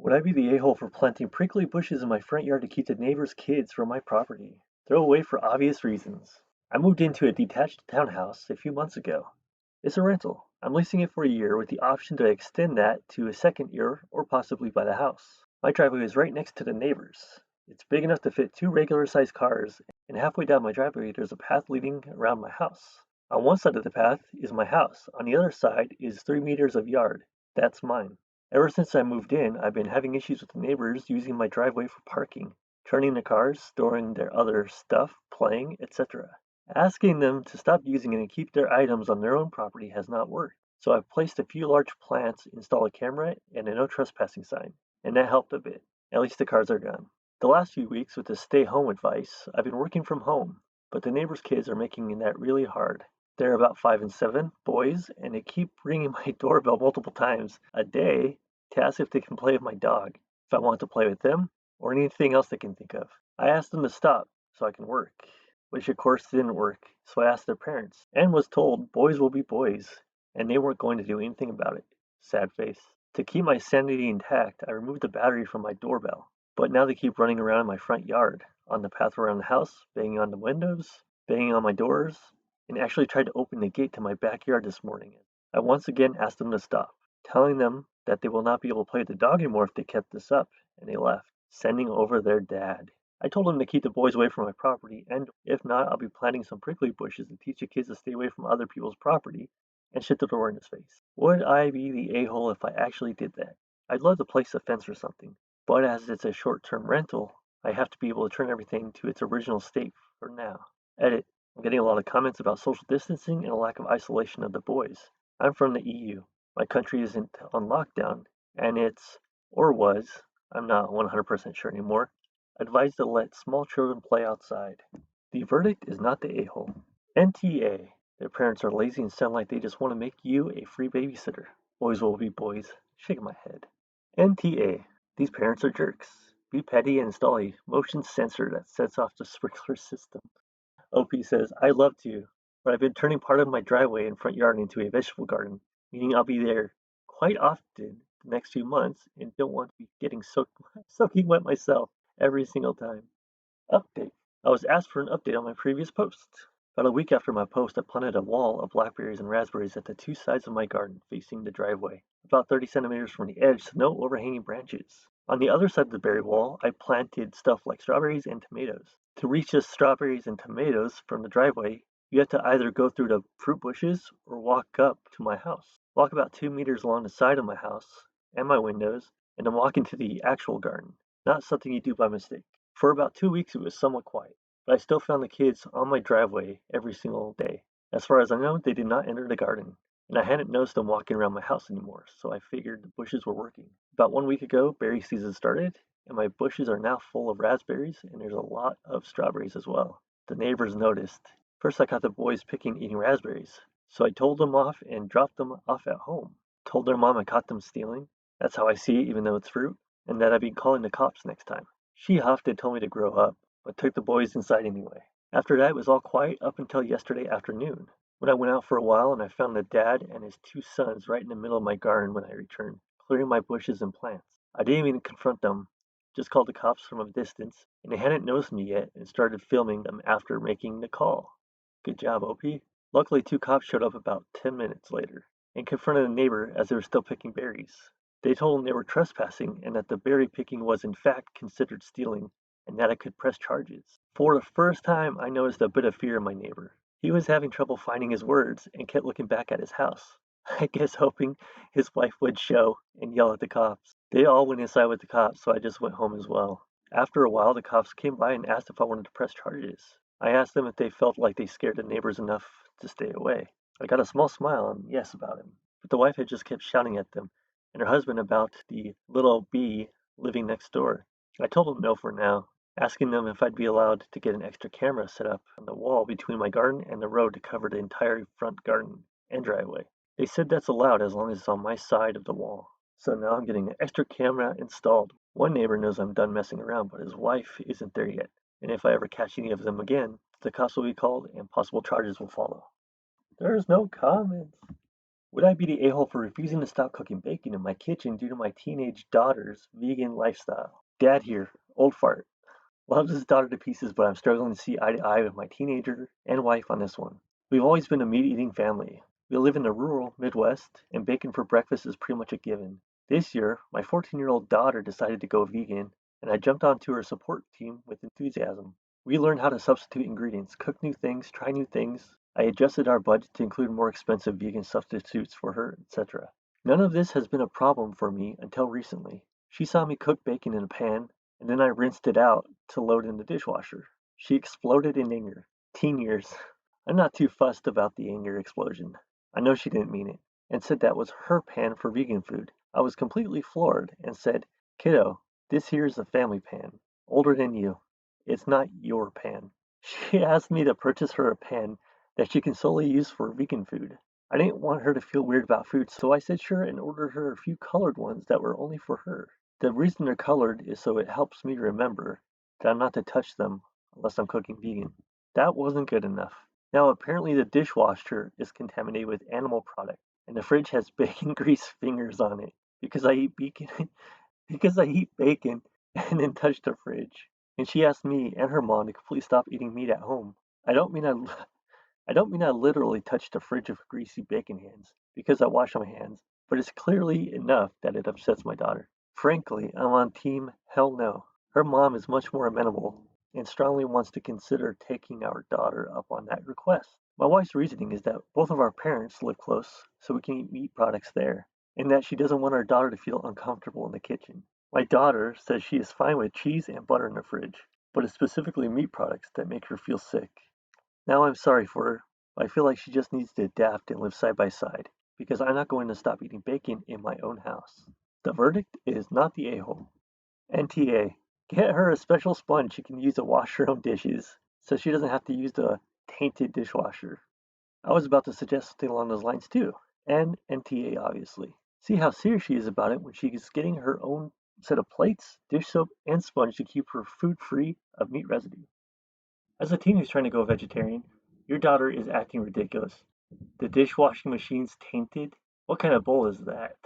Would I be the a-hole for planting prickly bushes in my front yard to keep the neighbor's kids from my property? Throw away for obvious reasons. I moved into a detached townhouse a few months ago. It's a rental. I'm leasing it for a year with the option to extend that to a second year or possibly buy the house. My driveway is right next to the neighbor's. It's big enough to fit two regular sized cars, and halfway down my driveway there's a path leading around my house. On one side of the path is my house, on the other side is 3 meters of yard. That's mine. Ever since I moved in, I've been having issues with the neighbors using my driveway for parking, turning the cars, storing their other stuff, playing, etc. Asking them to stop using it and keep their items on their own property has not worked. So I've placed a few large plants, installed a camera, and a no trespassing sign, and that helped a bit. At least the cars are gone. The last few weeks with the stay home advice, I've been working from home, but the neighbors' kids are making that really hard. They're about 5 and 7, boys, and they keep ringing my doorbell multiple times a day to ask if they can play with my dog, if I want to play with them, or anything else they can think of. I asked them to stop so I can work, which of course didn't work, so I asked their parents, and was told boys will be boys, and they weren't going to do anything about it. Sad face. To keep my sanity intact, I removed the battery from my doorbell, but now they keep running around in my front yard, on the path around the house, banging on the windows, banging on my doors, and actually tried to open the gate to my backyard this morning. I once again asked them to stop, telling them that they will not be able to play with the dog anymore if they kept this up, and they left, sending over their dad. I told them to keep the boys away from my property, and if not, I'll be planting some prickly bushes to teach the kids to stay away from other people's property, and shut the door in his face. Would I be the a-hole if I actually did that? I'd love to place a fence or something, but as it's a short-term rental, I have to be able to turn everything to its original state for now. Edit. I'm getting a lot of comments about social distancing and a lack of isolation of the boys. I'm from the EU. My country isn't on lockdown, and it's, or was, I'm not 100% sure anymore, advised to let small children play outside. The verdict is not the a-hole. NTA. Their parents are lazy and sound like they just want to make you a free babysitter. Boys will be boys. Shaking my head. NTA. These parents are jerks. Be petty and install a motion sensor that sets off the sprinkler system. OP says, "I'd love to, but I've been turning part of my driveway and front yard into a vegetable garden, meaning I'll be there quite often the next few months and don't want to be getting soaking wet myself every single time." Update. I was asked for an update on my previous post. About a week after my post, I planted a wall of blackberries and raspberries at the two sides of my garden facing the driveway, about 30 centimeters from the edge, so no overhanging branches. On the other side of the berry wall, I planted stuff like strawberries and tomatoes. To reach the strawberries and tomatoes from the driveway, you have to either go through the fruit bushes or walk up to my house. Walk about 2 meters along the side of my house and my windows, and then walk into the actual garden. Not something you do by mistake. For about 2 weeks it was somewhat quiet, but I still found the kids on my driveway every single day. As far as I know, they did not enter the garden, and I hadn't noticed them walking around my house anymore, so I figured the bushes were working. About 1 week ago, berry season started, and my bushes are now full of raspberries, and there's a lot of strawberries as well. The neighbors noticed. First I caught the boys picking and eating raspberries, so I told them off and dropped them off at home. Told their mom I caught them stealing. That's how I see it even though it's fruit, and that I'd be calling the cops next time. She huffed and told me to grow up, but took the boys inside anyway. After that, it was all quiet up until yesterday afternoon, when I went out for a while and I found the dad and his two sons right in the middle of my garden when I returned, clearing my bushes and plants. I didn't even confront them, just called the cops from a distance, and they hadn't noticed me yet and started filming them after making the call. Good job, OP. Luckily, two cops showed up about 10 minutes later and confronted a neighbor as they were still picking berries. They told him they were trespassing and that the berry picking was in fact considered stealing and that I could press charges. For the first time, I noticed a bit of fear in my neighbor. He was having trouble finding his words and kept looking back at his house, I guess hoping his wife would show and yell at the cops. They all went inside with the cops, so I just went home as well. After a while, the cops came by and asked if I wanted to press charges. I asked them if they felt like they scared the neighbors enough to stay away. I got a small smile and yes about it, but the wife had just kept shouting at them and her husband about the little bee living next door. I told them no for now, asking them if I'd be allowed to get an extra camera set up on the wall between my garden and the road to cover the entire front garden and driveway. They said that's allowed as long as it's on my side of the wall. So now I'm getting an extra camera installed. One neighbor knows I'm done messing around, but his wife isn't there yet. And if I ever catch any of them again, the cops will be called and possible charges will follow. There's no comments. Would I be the a-hole for refusing to stop cooking bacon in my kitchen due to my teenage daughter's vegan lifestyle? Dad here, old fart, loves his daughter to pieces, but I'm struggling to see eye to eye with my teenager and wife on this one. We've always been a meat eating family. We live in the rural Midwest, and bacon for breakfast is pretty much a given. This year, my 14-year-old daughter decided to go vegan, and I jumped onto her support team with enthusiasm. We learned how to substitute ingredients, cook new things, try new things. I adjusted our budget to include more expensive vegan substitutes for her, etc. None of this has been a problem for me until recently. She saw me cook bacon in a pan, and then I rinsed it out to load in the dishwasher. She exploded in anger. Teen years. I'm not too fussed about the anger explosion. I know she didn't mean it, and said that was her pan for vegan food. I was completely floored and said, Kiddo, this here's a family pan, older than you. It's not your pan. She asked me to purchase her a pan that she can solely use for vegan food. I didn't want her to feel weird about food, so I said sure and ordered her a few colored ones that were only for her. The reason they're colored is so it helps me remember that I'm not to touch them unless I'm cooking vegan. That wasn't good enough. Now apparently the dishwasher is contaminated with animal product, and the fridge has bacon grease fingers on it because I eat bacon because I eat bacon and then touch the fridge. And she asked me and her mom to completely stop eating meat at home. I don't mean I I don't mean I literally touched the fridge with greasy bacon hands, because I wash my hands, but it's clearly enough that it upsets my daughter. Frankly, I'm on team hell no. Her mom is much more amenable and strongly wants to consider taking our daughter up on that request. My wife's reasoning is that both of our parents live close, so we can eat meat products there, and that she doesn't want our daughter to feel uncomfortable in the kitchen. My daughter says she is fine with cheese and butter in the fridge, but it's specifically meat products that make her feel sick. Now I'm sorry for her, but I feel like she just needs to adapt and live side by side, because I'm not going to stop eating bacon in my own house. The verdict is not the a-hole. NTA. Get her a special sponge she can use to wash her own dishes, so she doesn't have to use the tainted dishwasher. I was about to suggest something along those lines too, and NTA obviously. See how serious she is about it when she is getting her own set of plates, dish soap, and sponge to keep her food free of meat residue. As a teen who's trying to go vegetarian, your daughter is acting ridiculous. The dishwashing machine's tainted? What kind of bull is that?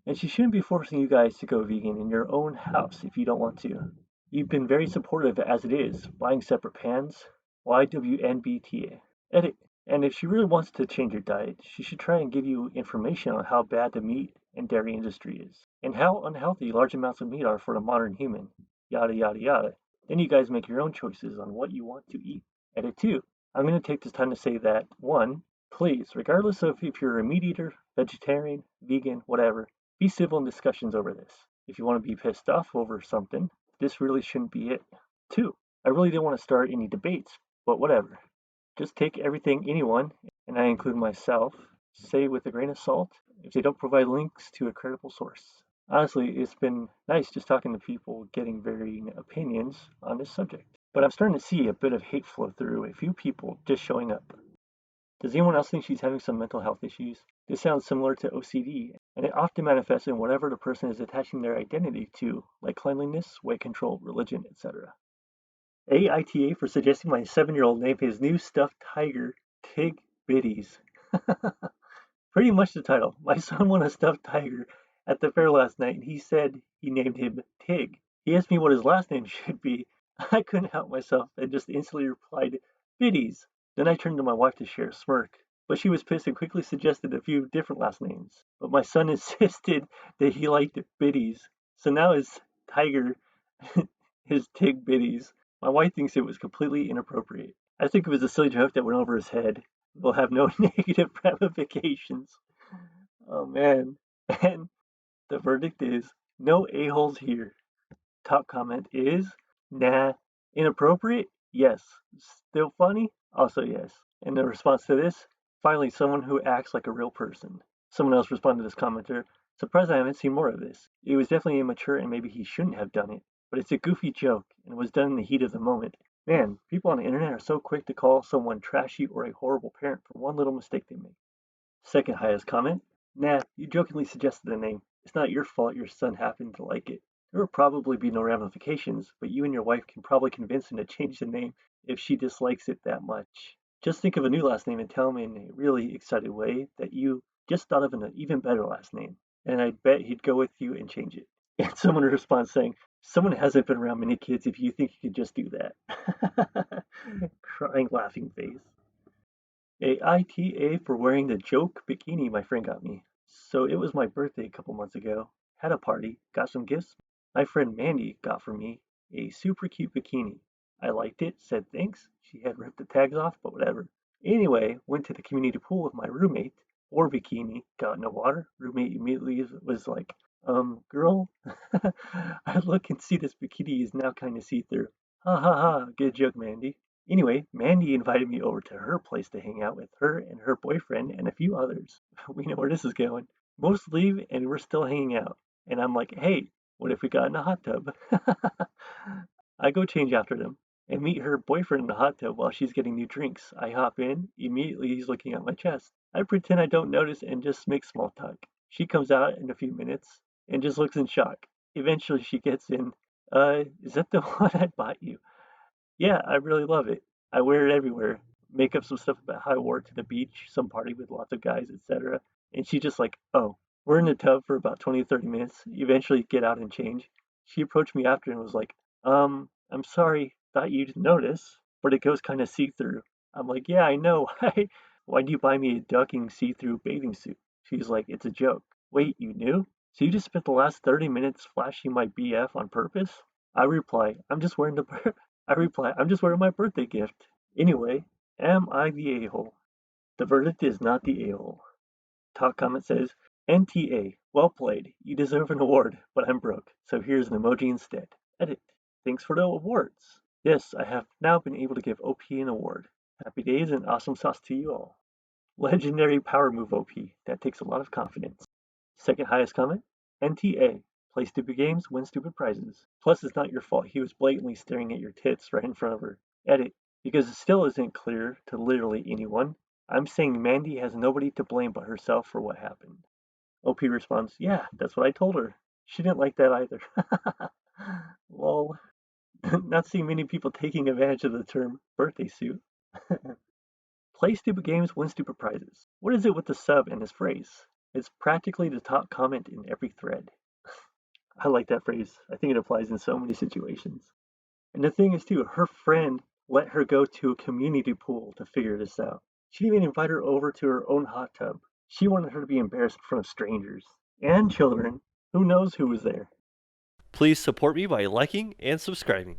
And she shouldn't be forcing you guys to go vegan in your own house if you don't want to. You've been very supportive as it is, buying separate pans. YWNBTA. Edit. And if she really wants to change her diet, she should try and give you information on how bad the meat and dairy industry is, and how unhealthy large amounts of meat are for the modern human. Yada yada yada. Then you guys make your own choices on what you want to eat. Edit 2. I'm going to take this time to say that 1. Please, regardless of if you're a meat eater, vegetarian, vegan, whatever, be civil in discussions over this. If you want to be pissed off over something, this really shouldn't be it. 2. I really didn't want to start any debates, but whatever. Just take everything anyone, and I include myself, say with a grain of salt if they don't provide links to a credible source. Honestly, it's been nice just talking to people getting varying opinions on this subject. But I'm starting to see a bit of hate flow through a few people just showing up. Does anyone else think she's having some mental health issues? This sounds similar to OCD, and it often manifests in whatever the person is attaching their identity to, like cleanliness, weight control, religion, etc. AITA for suggesting my 7-year-old name his new stuffed tiger, Tig Bitties. Pretty much the title. My son won a stuffed tiger at the fair last night, and he said he named him Tig. He asked me what his last name should be. I couldn't help myself and just instantly replied, Bitties. Then I turned to my wife to share a smirk, but she was pissed and quickly suggested a few different last names. But my son insisted that he liked Bitties, so now his tiger is Tig Bitties. My wife thinks it was completely inappropriate. I think it was a silly joke that went over his head. Will have no negative ramifications. Oh man. And the verdict is no a-holes here. Top comment is nah. Inappropriate? Yes. Still funny? Also yes. And the response to this? Finally, someone who acts like a real person. Someone else responded to this commenter. Surprised I haven't seen more of this. It was definitely immature and maybe he shouldn't have done it. But it's a goofy joke and was done in the heat of the moment. Man, people on the internet are so quick to call someone trashy or a horrible parent for one little mistake they make. Second highest comment. Nah, you jokingly suggested the name. It's not your fault your son happened to like it. There will probably be no ramifications, but you and your wife can probably convince him to change the name if she dislikes it that much. Just think of a new last name and tell him in a really excited way that you Just thought of an even better last name, and I'd bet he'd go with you and change it." And someone would respond saying, "Someone hasn't been around many kids if you think you could just do that." Crying laughing face. A ITA for wearing the joke bikini my friend got me. So it was my birthday a couple months ago. Had a party, got some gifts. My friend Mandy got for me a super cute bikini. I liked it, said thanks. She had ripped the tags off, but whatever. Anyway, went to the community pool with my roommate. Wore bikini, got in the water. Roommate immediately was like, girl, I look and see this bikini is now kind of see-through. Ha ha ha, good joke, Mandy. Anyway, Mandy invited me over to her place to hang out with her and her boyfriend and a few others. We know where this is going. Most leave and we're still hanging out. And I'm like, hey, what if we got in a hot tub? I go change after them and meet her boyfriend in the hot tub while she's getting new drinks. I hop in, immediately he's looking at my chest. I pretend I don't notice and just make small talk. She comes out in a few minutes and just looks in shock. Eventually she gets in, is that the one I bought you? Yeah, I really love it. I wear it everywhere. Make up some stuff about how I wore it to the beach, some party with lots of guys, etc. And she just like, oh, we're in the tub for about 20 to 30 minutes. Eventually get out and change. She approached me after and was like, I'm sorry, thought you'd notice, but it goes kind of see-through. I'm like, yeah, I know. Why'd you buy me a ducking see-through bathing suit? She's like, it's a joke. Wait, you knew? So you just spent the last 30 minutes flashing my BF on purpose? I reply, I'm just wearing my birthday gift. Anyway, am I the a-hole? The verdict is not the a-hole. Top comment says, NTA, well played. You deserve an award, but I'm broke, so here's an emoji instead. Edit. Thanks for the awards. Yes, I have now been able to give OP an award. Happy days and awesome sauce to you all. Legendary power move OP. That takes a lot of confidence. Second highest comment, NTA. Play stupid games, win stupid prizes. Plus, it's not your fault he was blatantly staring at your tits right in front of her. Edit. Because it still isn't clear to literally anyone. I'm saying Mandy has nobody to blame but herself for what happened. OP responds, yeah, that's what I told her. She didn't like that either. Lol. Not seeing many people taking advantage of the term birthday suit. Play stupid games, win stupid prizes. What is it with the sub and this phrase? It's practically the top comment in every thread. I like that phrase. I think it applies in so many situations. And the thing is, too, her friend let her go to a community pool to figure this out. She didn't even invite her over to her own hot tub. She wanted her to be embarrassed in front of strangers and children. Who knows who was there? Please support me by liking and subscribing.